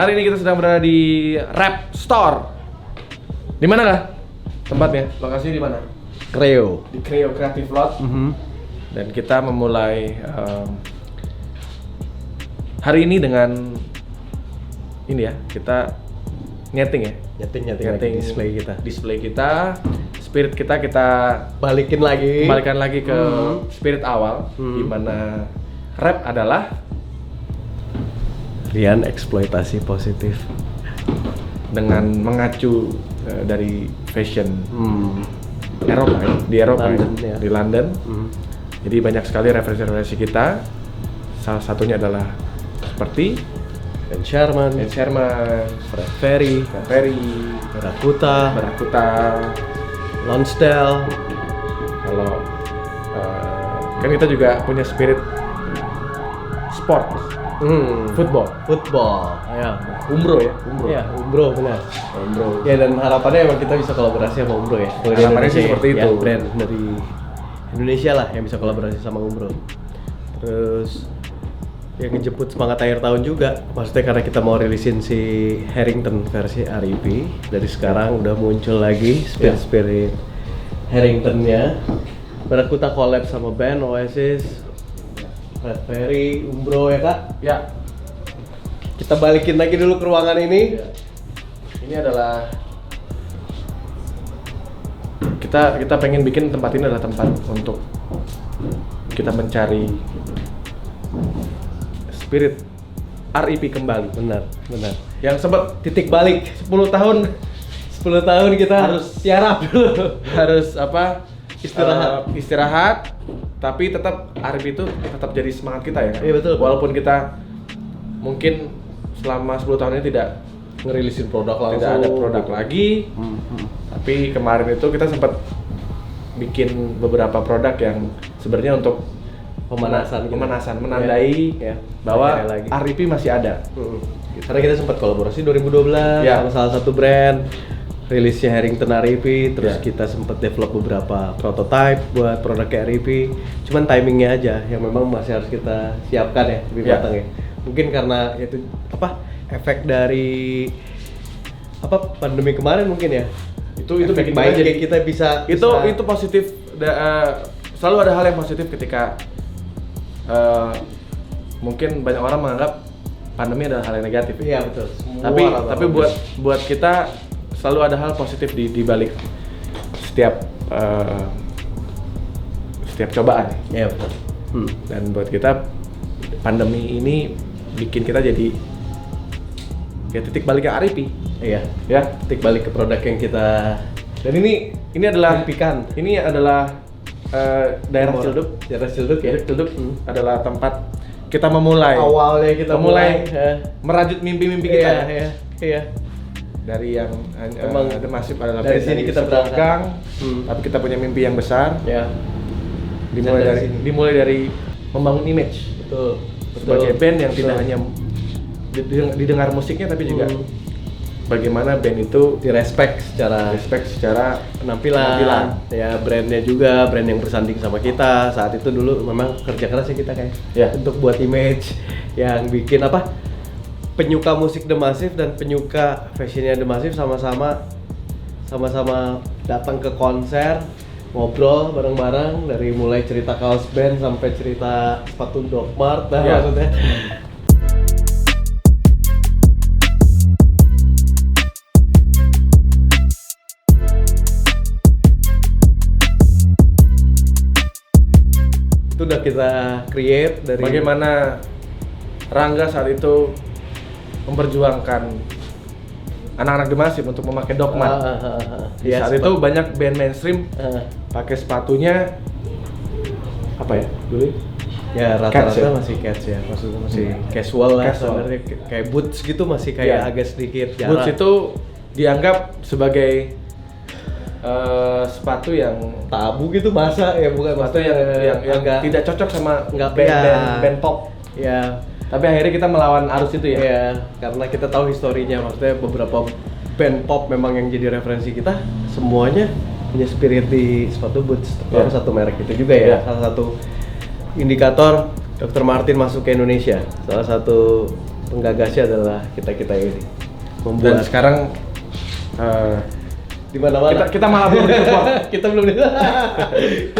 Hari ini kita sedang berada di Rap Store. Di mana kah tempatnya? Lokasinya di mana? Creo. Di Creo Creative Lot. Dan kita memulai hari ini dengan ini ya, kita nyeting ya. Nyeting display kita, spirit kita balikin lagi. kembalikan lagi ke spirit awal, di mana rap adalah Rian eksploitasi positif dengan mengacu dari fashion Eropa ya, di Eropa London, ya, ya. di London. Jadi banyak sekali referensi-referensi kita. Salah satunya adalah seperti Ben Sherman, Fred Perry, Barakuta, Lonsdale. Kalau kan kita juga punya spirit sport, football, ya. Umbro. Ya, Umbro benar. Umbro. Ya, dan harapannya emang kita bisa kolaborasi sama Umbro ya. Kalau di Harapannya sih Indonesia seperti ya, itu. brand dari Indonesia lah yang bisa kolaborasi sama Umbro. Terus yang ngejemput semangat akhir tahun juga, maksudnya karena kita mau rilisin si Harrington versi REP. Dari sekarang udah muncul lagi spirit Harringtonnya. Barakuta collab sama band Oasis, Fred Perry, Umbro ya kak. Ya, Kita balikin lagi dulu ke ruangan ini. ini adalah kita pengen bikin tempat ini adalah tempat untuk kita mencari spirit REP kembali. Benar. Yang sempat Titik balik 10 tahun 10 tahun kita harus tiarap dulu. harus apa? Istirahat. Istirahat, tapi tetap REP itu tetap jadi semangat kita ya. Iya, betul. Walaupun kita mungkin selama 10 tahun ini tidak Ngerilisin produk langsung. tidak ada produk lagi. Tapi kemarin itu kita sempat bikin beberapa produk yang sebenarnya untuk Pemanasan gitu. menandai Ya. bahwa Akhirnya lagi. REP masih ada. Karena kita sempat kolaborasi 2012 Ya. sama salah satu brand, rilisnya Harrington REP, terus Ya. kita sempat develop beberapa prototype buat produk REP. Cuman timingnya aja yang memang masih harus kita siapkan ya, lebih Ya. matang ya. Mungkin karena itu efek dari pandemi kemarin mungkin ya. Itu efek bikin baik kita jadi kayak kita bisa itu positif. Selalu ada hal yang positif ketika mungkin banyak orang menganggap pandemi adalah hal yang negatif. Iya betul. Tapi buat kita selalu ada hal positif di balik setiap cobaan. Iya betul. Dan buat kita pandemi ini bikin kita jadi ya titik baliknya REP. Iya. Ya, Titik balik ke produk yang kita dan ini adalah impikan. Ini adalah daerah Ciledug. Daerah Ciledug ya. Ciledug adalah tempat kita memulai. Awalnya kita memulai mulai merajut mimpi-mimpi kita. Iya. Dari yang Emang The Massive adalah dari band sini kita sebuah berangkat. gang, tapi kita punya mimpi yang besar. Ya. Dimulai dari membangun image Betul. sebagai band yang tidak hanya didengar musiknya, tapi juga bagaimana band itu Direspek secara penampilan. Ya, brandnya juga brand yang bersanding sama kita. Saat itu dulu memang kerja keras ya kita kayak Ya. untuk buat image yang bikin penyuka musik The Massive dan penyuka fashionnya The Massive sama-sama datang ke konser, ngobrol bareng-bareng dari mulai cerita kaos band sampai cerita sepatu Doc Mart Ya. maksudnya. Itu udah kita create dari Bagaimana Rangga saat itu memperjuangkan anak-anak The Massive untuk memakai Doc Mart. Di Ya, saat itu banyak band mainstream pakai sepatunya apa ya dulu? ya Cats rata-rata ya? masih cats ya, maksudnya masih casual lah Casual. sebenarnya, kayak boots gitu masih kayak Iya. agak sedikit jarak. Boots itu dianggap sebagai sepatu yang tabu gitu masa ya, bukan sepatu yang agak tidak cocok sama nggak band pop. ya. Tapi akhirnya kita melawan arus itu ya. Ya, karena kita tahu historinya, maksudnya beberapa band pop memang yang jadi referensi kita semuanya punya spirit di sepatu boots, terutama satu merek itu juga ya. Salah satu indikator Dr. Martin masuk ke Indonesia, salah satu penggagasnya adalah kita ini. Dan Membuat sekarang di mana-mana. kita malah belum disupport. kita belum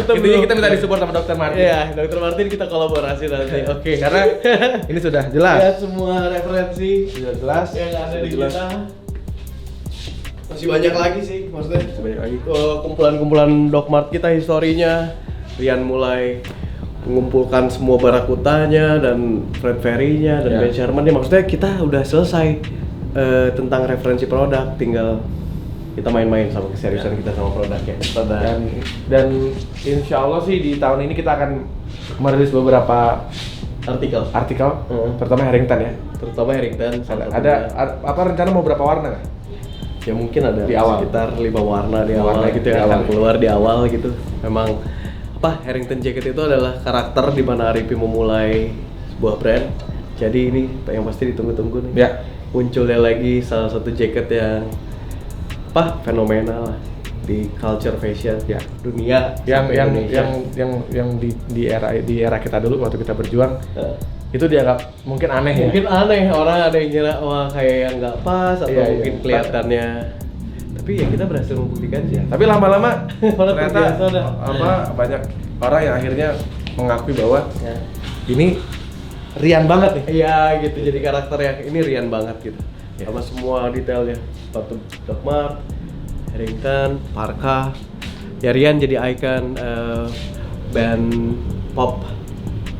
Intinya kita minta disupport sama Dr. Martin. Iya, Dr. Martin kita kolaborasi nanti. Oke. Karena ini sudah jelas. Ya, semua referensi Sudah jelas yang ada di jelas. kita. Masih banyak lagi sih, maksudnya. Masih banyak lagi. Kumpulan-kumpulan Dokmart kita historinya. Rian mulai mengumpulkan semua barakutanya dan Fred Ferry-nya dan Ya. Ben Sherman-nya. Maksudnya kita udah selesai tentang referensi produk, tinggal kita main-main sama keseriusan kita sama produknya. Dan insya Allah sih di tahun ini kita akan merilis beberapa artikel, terutama Harrington ya. terutama Harrington. Ada apa rencana mau berapa warna nggak? Ya mungkin ada Di awal. sekitar 5 warna di Warna awal gitu di yang awal. akan keluar di awal gitu. Memang Harrington Jacket itu adalah karakter di mana Aripi memulai sebuah brand. Jadi ini yang pasti ditunggu-tunggu nih. Ya. Munculnya lagi salah satu jaket yang fenomenal lah di culture fashion Ya. dunia Yang sampai Indonesia. yang di era kita dulu waktu kita berjuang itu dianggap mungkin aneh ya. Mungkin aneh, orang ada yang ngira wah kayak yang nggak pas atau Iya, mungkin iya. kelihatannya, tapi ya kita berhasil membuktikan sih. Tapi lama-lama Malah ternyata terbiasa dah. banyak orang yang akhirnya mengakui bahwa Ya. ini Rian banget nih. Iya gitu, jadi karakter yang ini Rian banget gitu. Ya. Sama semua detailnya, sepatu Dokmart, Harrington, Parka. Ya Rian jadi ikon band pop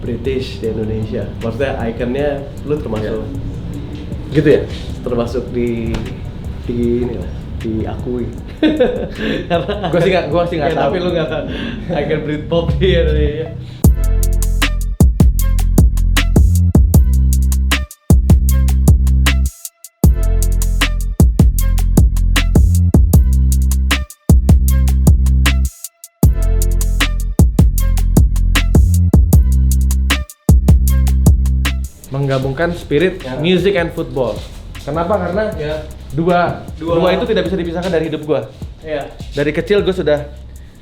British di Indonesia. Maksudnya ikonnya lu termasuk Gitu ya? termasuk di inilah diakui. Karena Gua sih nggak ya, tahu. tapi lu nggak tahu ikon Britpop di Indonesia. Menggabungkan spirit Ya. music and football. Kenapa? Karena Ya. dua Dua. itu tidak bisa dipisahkan dari hidup gua. Iya. Dari kecil gue sudah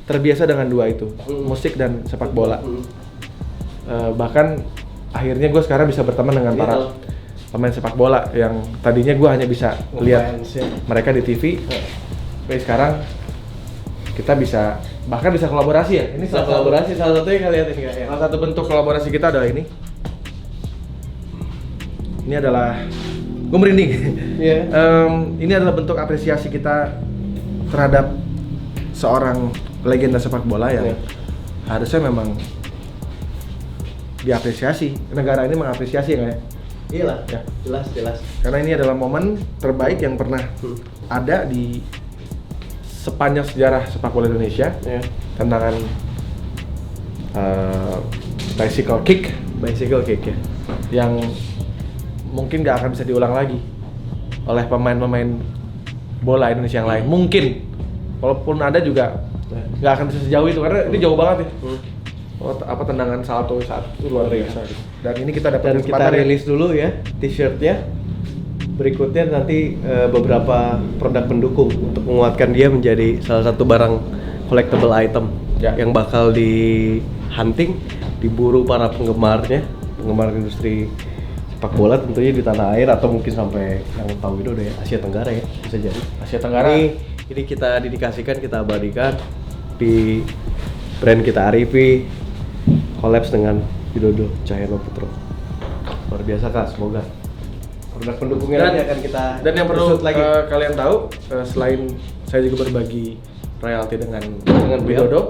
terbiasa dengan dua itu, Hmm. musik dan sepak bola. Bahkan akhirnya gue sekarang bisa berteman dengan Ini para kalau- pemain sepak bola yang tadinya gue hanya bisa lihat Ngefans, ya. mereka di TV. Tapi sekarang kita bisa bahkan bisa kolaborasi ya. Ini Bisa kolaborasi salah satunya kalian lihat enggak ya? Salah satu bentuk kolaborasi kita adalah ini. Ini adalah gue merinding. Iya. Ini adalah bentuk apresiasi kita terhadap seorang legenda sepak bola yang Iya. harusnya memang diapresiasi. Negara ini mengapresiasi nggak ya? Iyalah, Ya. jelas. Karena ini adalah momen terbaik yang pernah ada di sepanjang sejarah sepak bola Indonesia. Ya. Tendangan bicycle kick Bicycle kick ya. yang mungkin nggak akan bisa diulang lagi oleh pemain-pemain bola Indonesia yang lain. Mungkin, walaupun ada juga nggak akan bisa sejauh itu karena ini jauh banget ya. Tendangan salto saat itu luar biasa. Dan ini kita dapat Dan kita kesempatan ya. rilis dulu ya t-shirtnya. Berikutnya nanti beberapa produk pendukung untuk menguatkan dia menjadi salah satu barang collectible item Ya. yang bakal di hunting, diburu para penggemar industri sepak bola tentunya di tanah air atau mungkin sampai yang tahu itu udah Asia Tenggara ya, bisa jadi. Asia Tenggara. Ini kita dedikasikan, kita abadikan di brand kita Aripi, collabs dengan Widodo Cahyono Putro. Luar biasa Kak, semoga produk pendukungnya nanti akan kita dan yang perlu usut lagi. kalian tahu, selain saya juga berbagi royalti dengan beliau. Widodo,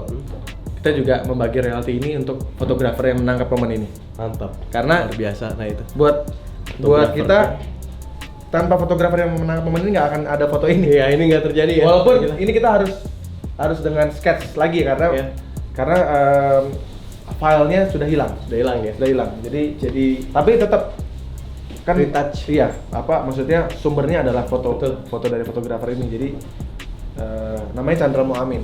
kita juga membagi royalti ini untuk fotografer yang menangkap momen ini. Mantap. Karena Luar biasa, nah itu. buat Fotografer. kita tanpa fotografer yang menangkap momen ini nggak akan ada foto ini. Iya, ini nggak terjadi ya. Walaupun Gila. ini kita harus dengan sketch lagi karena Iya. filenya sudah hilang. Udah hilang ya. Sudah hilang. Jadi tapi tetap kan Retouch. iya, maksudnya sumbernya adalah foto Betul. foto dari fotografer ini. Jadi namanya Chandra Muamin.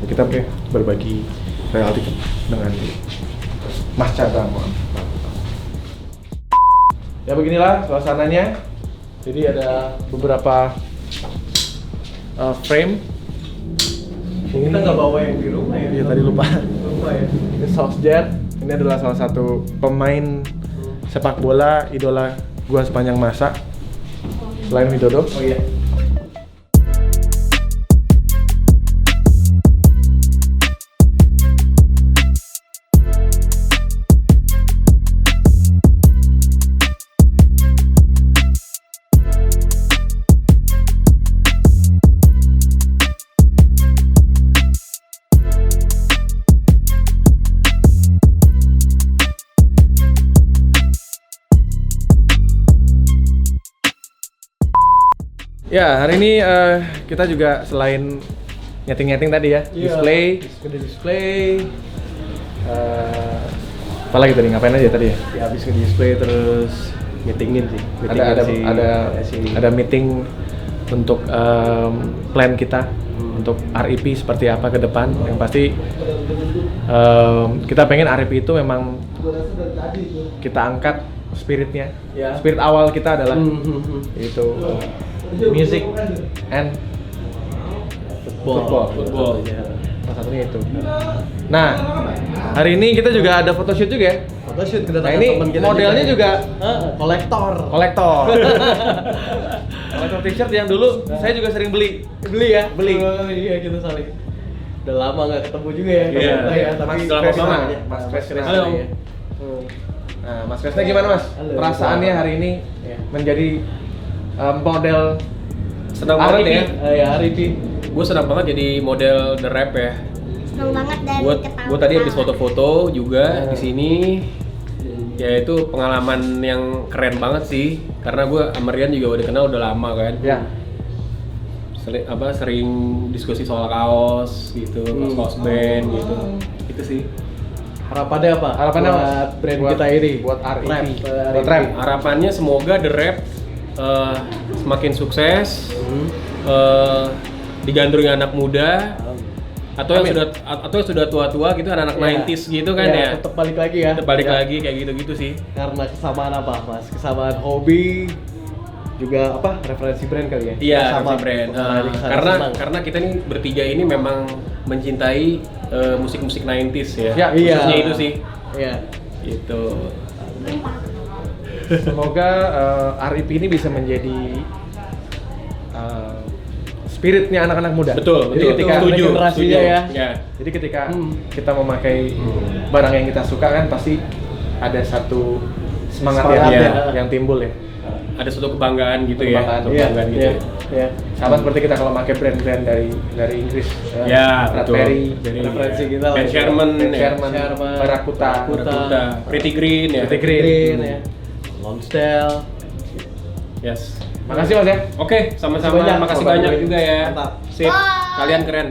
Kita berbagi royalti dengan Mas Chandra Muamin. Ya beginilah suasananya. Jadi ada beberapa frame. Kita nggak bawa yang di rumah ya. Iya, tadi lupa. Lupa ya. Ini Solskjaer. Ini adalah salah satu pemain sepak bola idola gua sepanjang masa selain Widodo. Oh iya. Ya, hari ini kita juga selain nyeting-nyeting tadi ya, display, apa lagi tadi, ngapain aja tadi ya? Ya habis ke display terus meetingin sih. Ada meeting untuk plan kita untuk RIP seperti apa ke depan. Yang pasti kita pengen RIP itu memang kita angkat spiritnya. Ya. Spirit awal kita adalah itu music and football. Salah satunya itu. Nah, hari ini kita juga ada photoshoot juga ya. Photoshoot Nah, ini modelnya juga kolektor. kolektor t-shirt yang dulu saya juga sering beli ya? Beli. Oh, iya kita saling. Udah lama nggak ketemu juga ya. Iya. Ya, tapi Mas Kresna. Kresna. Mas Mas Kresna. Kresna. Halo. Ya. Nah, Mas Kresna gimana Mas? Halo. Perasaannya hari ini Iya. menjadi model Senang art banget ya. Ya RIP. Gue senang banget jadi model The Rap ya. Seneng banget dari Gue tadi habis foto-foto juga di sini. Ya itu pengalaman yang keren banget sih. Karena gue sama Rian juga udah kenal udah lama kan. ya. Sering diskusi soal kaos gitu, kaos band gitu. Itu sih. Harapannya apa? Harapannya buat Mas? brand Buat- kita ini. buat RIP. Rap, Buat rap. Harapannya semoga The Rap semakin sukses, digandrungi anak muda, atau yang sudah tua-tua gitu, anak-anak Iya. 90s gitu kan ya. Tetap balik lagi ya. Tetap balik Ya. lagi kayak gitu-gitu sih. Karena kesamaan apa, Mas? Kesamaan hobi, juga apa? Referensi brand kali ya? Iya, Sama referensi brand. Sama sana Karena senang. karena kita nih bertiga ini memang mencintai musik-musik 90s ya. Ya, Khususnya iya. itu sih. Iya. Gitu. Semoga RIP ini bisa menjadi spiritnya anak-anak muda. Betul, Jadi betul. ketika Setuju, regenerasinya setuju. ya. Jadi ketika kita memakai barang yang kita suka kan pasti ada satu semangat, Semangat yang, ya. yang timbul ya. Ada suatu kebanggaan gitu ya. Kebanggaan. Iya, Kebanggaan gitu. iya, iya. Sama seperti kita kalau pakai brand-brand dari Inggris. Ya, betul. Bradbury, Dari referensi kita lah. Ben Sherman, Ben ya. Sherman, Sherman, Barakuta, Barakuta, Pretty Green ya. Pretty Green. Green ya. Lonsdale. Yes. Makasih Mas ya. Oke, sama-sama. Makasih banyak. Makasih banyak juga ya. Mantap. Sip. Kalian keren.